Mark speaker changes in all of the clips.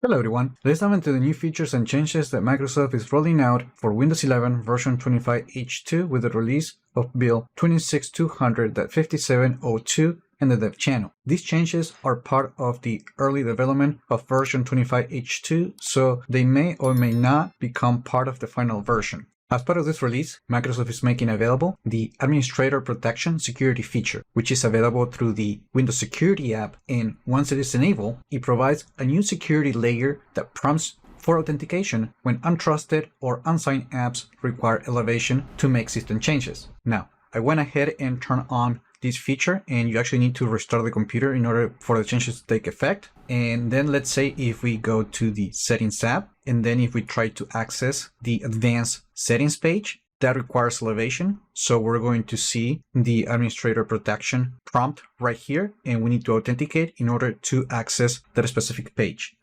Speaker 1: Hello everyone, let's dive into the new features and changes that Microsoft is rolling out for Windows 11 version 25H2 with the release of build 26200.5702 and the dev channel. These changes are part of the early development of version 25H2, so they may or may not become part of the final version. As part of this release, Microsoft is making available the Administrator Protection Security feature, which is available through the Windows Security app, and once it is enabled, it provides a new security layer that prompts for authentication when untrusted or unsigned apps require elevation to make system changes. Now, I went ahead and turned on this feature, and you actually need to restart the computer in order for the changes to take effect. And then let's say if we go to the Settings app, and then if we try to access the Advanced Settings page, that requires elevation. So we're going to see the Administrator Protection prompt right here, and we need to authenticate in order to access that specific page.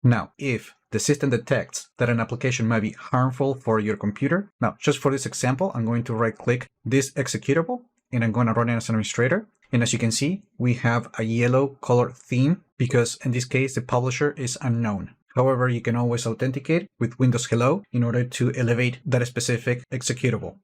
Speaker 1: Now, if the system detects that an application might be harmful for your computer, now just for this example, I'm going to right-click this executable, and I'm going to run it as an administrator. And as you can see, we have a yellow color theme because in this case, the publisher is unknown. However, you can always authenticate with Windows Hello in order to elevate that specific executable.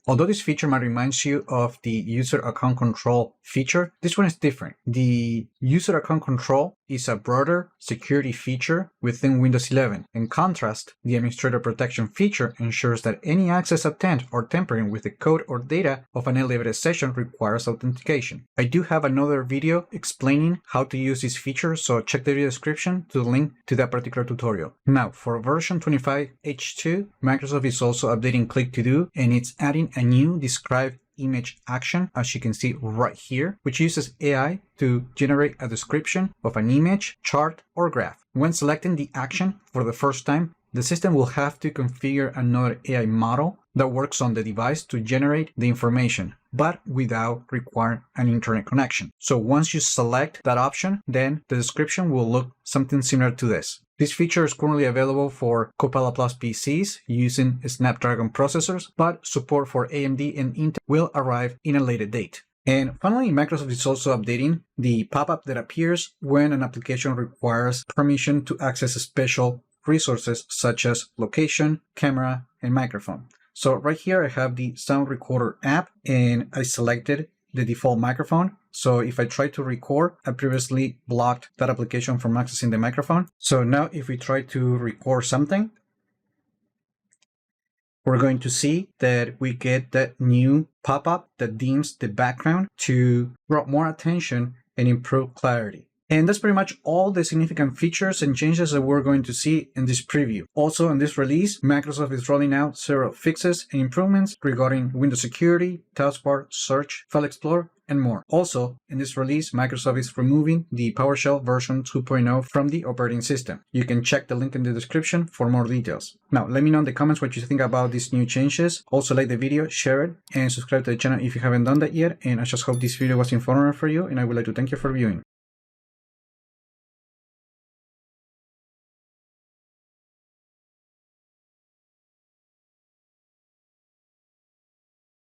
Speaker 1: Although this feature might remind you of the User Account Control feature, this one is different. The User Account Control is a broader security feature within Windows 11. In contrast, the Administrator Protection feature ensures that any access attempt or tampering with the code or data of an elevated session requires authentication. I do have another video explaining how to use this feature, so check the video description to link to that particular tutorial. Now, for version 25H2, Microsoft is also updating Click to Do, and it's adding a new describe image action, as you can see right here, which uses AI to generate a description of an image, chart, or graph. When selecting the action for the first time, the system will have to configure another AI model that works on the device to generate the information, but without requiring an internet connection. So once you select that option, then the description will look something similar to this. This feature is currently available for Copilot Plus PCs using Snapdragon processors, but support for AMD and Intel will arrive in a later date. And finally, Microsoft is also updating the pop-up that appears when an application requires permission to access special resources such as location, camera, and microphone. So right here I have the Sound Recorder app, and I selected the default microphone. So if I try to record, I previously blocked that application from accessing the microphone. So now if we try to record something, we're going to see that we get that new pop-up that dims the background to draw more attention and improve clarity. And that's pretty much all the significant features and changes that we're going to see in this preview. Also, in this release, Microsoft is rolling out several fixes and improvements regarding Windows Security, Taskbar, Search, File Explorer, and more. Also, in this release, Microsoft is removing the PowerShell version 2.0 from the operating system. You can check the link in the description for more details. Now, let me know in the comments what you think about these new changes. Also, like the video, share it, and subscribe to the channel if you haven't done that yet. And I just hope this video was informative for you, and I would like to thank you for viewing.